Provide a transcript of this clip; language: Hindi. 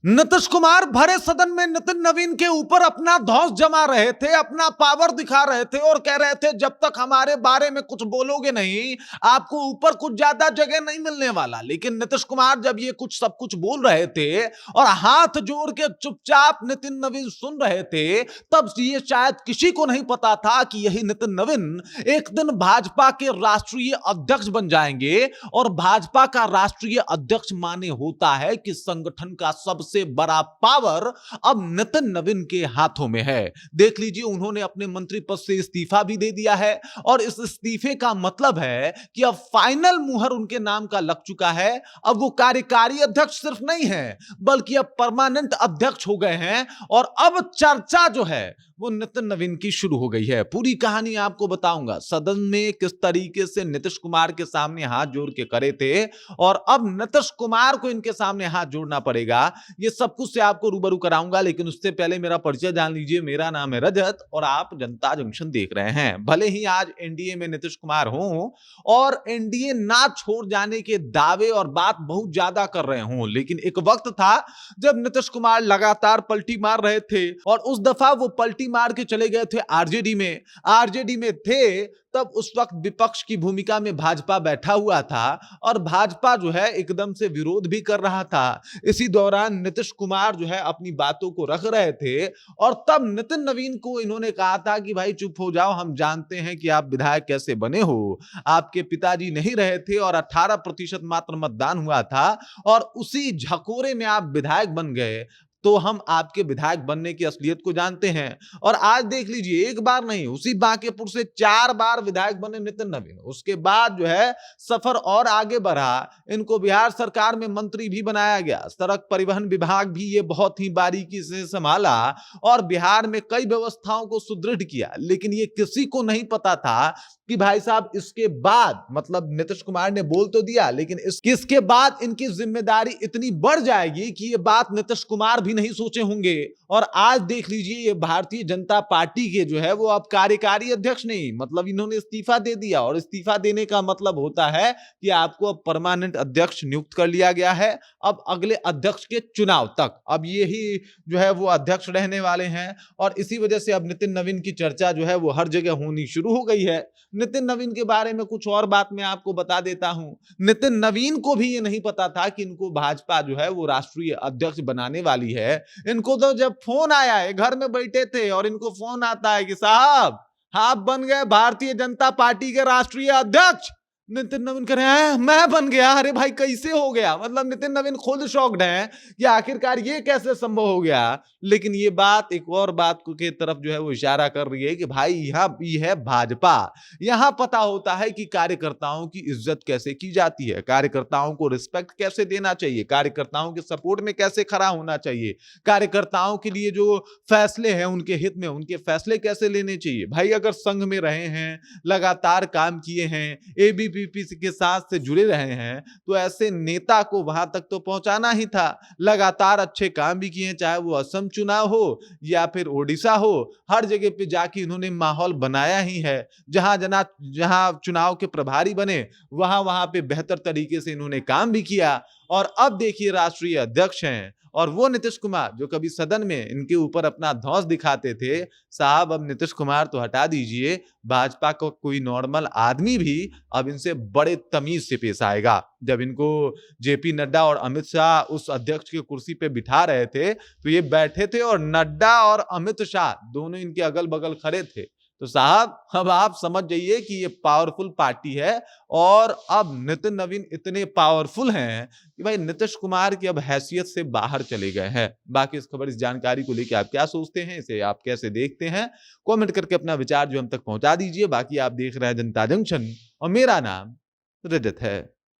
नीतीश कुमार भरे सदन में नितिन नवीन के ऊपर अपना धौंस जमा रहे थे, अपना पावर दिखा रहे थे और कह रहे थे जब तक हमारे बारे में कुछ बोलोगे नहीं, आपको ऊपर कुछ ज्यादा जगह नहीं मिलने वाला। लेकिन नीतीश कुमार जब ये कुछ सब कुछ बोल रहे थे और हाथ जोड़ के चुपचाप नितिन नवीन सुन रहे थे, तब ये शायद किसी को नहीं पता था कि यही नितिन नवीन एक दिन भाजपा के राष्ट्रीय अध्यक्ष बन जाएंगे। और भाजपा का राष्ट्रीय अध्यक्ष माने होता है कि संगठन का सबसे बड़ा पावर अब नितिन नवीन के हाथों में है। देख लीजिए, उन्होंने अपने मंत्री पद से इस्तीफा भी दे दिया है और इस इस्तीफे का मतलब है कि अब फाइनल मुहर उनके नाम का लग चुका है। अब वो कार्यकारी अध्यक्ष सिर्फ नहीं है, बल्कि अब परमानेंट अध्यक्ष हो गए हैं और अब चर्चा जो है वो नितिन नवीन की शुरू हो गई है। पूरी कहानी आपको बताऊंगा, सदन में किस तरीके से नीतीश कुमार के सामने हाथ जोड़ के करे थे और अब नीतीश कुमार को इनके सामने हाथ जोड़ना पड़ेगा। ये सब कुछ से आपको रूबरू कराऊंगा, लेकिन उससे पहले मेरा परिचय जान लीजिए। मेरा नाम है रजत और आप जनता जंक्शन देख रहे हैं। भले ही आज एनडीए में नीतीश कुमार हों और एनडीए ना छोड़ जाने के दावे और बात बहुत ज्यादा कर रहे हों, लेकिन एक वक्त था जब नीतीश कुमार लगातार पलटी मार रहे थे और उस दफा वो पलटी मार के चले गए थे आरजेडी में थे। तब उस वक्त विपक्ष की भूमिका में भाजपा बैठा हुआ था और भाजपा जो है एकदम से विरोध भी कर रहा था। इसी दौरान नीतीश कुमार जो है अपनी बातों को रख रहे थे और तब नितिन नवीन को इन्होंने कहा था कि भाई चुप हो जाओ, हम जानते हैं कि आप विधायक कैसे बने हो। आपके पिताजी नहीं रहे थे और 18% मात्र मतदान हुआ था और उसी झकोरे में आप विधायक बन गए, तो हम आपके विधायक बनने की असलियत को जानते हैं। और आज देख लीजिए, एक बार नहीं, उसी बांकीपुर से 4 बार विधायक बने नितिन नवीन। उसके बाद जो है सफर और आगे बढ़ा, इनको बिहार सरकार में मंत्री भी बनाया गया। सड़क परिवहन विभाग भी ये बहुत ही बारीकी से संभाला और बिहार में कई व्यवस्थाओं को सुदृढ़ किया। लेकिन ये किसी को नहीं पता था कि भाई साहब इसके बाद, मतलब नीतीश कुमार ने बोल तो दिया, लेकिन इसके बाद इनकी जिम्मेदारी इतनी बढ़ जाएगी कि ये बात नीतीश कुमार भी नहीं सोचे होंगे। और आज देख लीजिए, ये भारतीय जनता पार्टी के जो है वो अब कार्यकारी अध्यक्ष नहीं, मतलब इन्होंने इस्तीफा दे दिया। और इस्तीफा देने का मतलब होता है कि आपको अब परमानेंट अध्यक्ष नियुक्त कर लिया गया है। अब अगले अध्यक्ष के चुनाव तक अब यही जो है वो अध्यक्ष रहने वाले हैं और इसी वजह से अब नितिन नवीन की चर्चा जो है वो हर जगह होनी शुरू हो गई है। नितिन नवीन के बारे में कुछ और बात मैं आपको बता देता हूं। नितिन नवीन को भी ये नहीं पता था कि इनको भाजपा जो है वो राष्ट्रीय अध्यक्ष बनाने वाली है। इनको तो जब फोन आया है, घर में बैठे थे और इनको फोन आता है कि साहब आप बन गए भारतीय जनता पार्टी के राष्ट्रीय अध्यक्ष, नितिन नवीन कह रहे हैं मैं बन गया। अरे भाई कैसे हो गया, मतलब नितिन नवीन खुद शॉक्ड हैं कि आखिरकार ये कैसे संभव हो गया। लेकिन ये बात एक और बात के तरफ जो है वो इशारा कर रही है कि भाई यहाँ भी है भाजपा, यहाँ पता होता है कि कार्यकर्ताओं की इज्जत कैसे की जाती है, कार्यकर्ताओं को रिस्पेक्ट कैसे देना चाहिए, कार्यकर्ताओं के सपोर्ट में कैसे खड़ा होना चाहिए, कार्यकर्ताओं के लिए जो फैसले हैं उनके हित में उनके फैसले कैसे लेने चाहिए। भाई अगर संघ में रहे हैं, लगातार काम किए हैं, एबीवीपी के साथ से जुड़े रहे हैं, तो ऐसे नेता को वहां तक तो पहुंचाना ही था। लगातार अच्छे काम भी किए, चाहे वो असम चुनाव हो या फिर ओडिशा हो, हर जगह पे जाके इन्होंने माहौल बनाया ही है। जहां चुनाव के प्रभारी बने वहां पे बेहतर तरीके से इन्होंने काम भी किया। और अब देखिए राष्ट्रीय अध्यक्ष हैं और वो नीतीश कुमार जो कभी सदन में इनके ऊपर अपना धौंस दिखाते थे। साहब अब नीतीश कुमार तो हटा दीजिए, भाजपा का कोई नॉर्मल आदमी भी अब इनसे बड़े तमीज से पेश आएगा। जब इनको जेपी नड्डा और अमित शाह उस अध्यक्ष की कुर्सी पे बिठा रहे थे तो ये बैठे थे और नड्डा और अमित शाह दोनों इनके अगल बगल खड़े थे। तो साहब अब आप समझ जाइए कि ये पावरफुल पार्टी है और अब नितिन नवीन इतने पावरफुल हैं कि भाई नीतीश कुमार की अब हैसियत से बाहर चले गए हैं। बाकी इस खबर, इस जानकारी को लेकर आप क्या सोचते हैं, इसे आप कैसे देखते हैं, कमेंट करके अपना विचार जो हम तक पहुंचा दीजिए। बाकी आप देख रहे हैं जनता जंक्शन और मेरा नाम रजत है।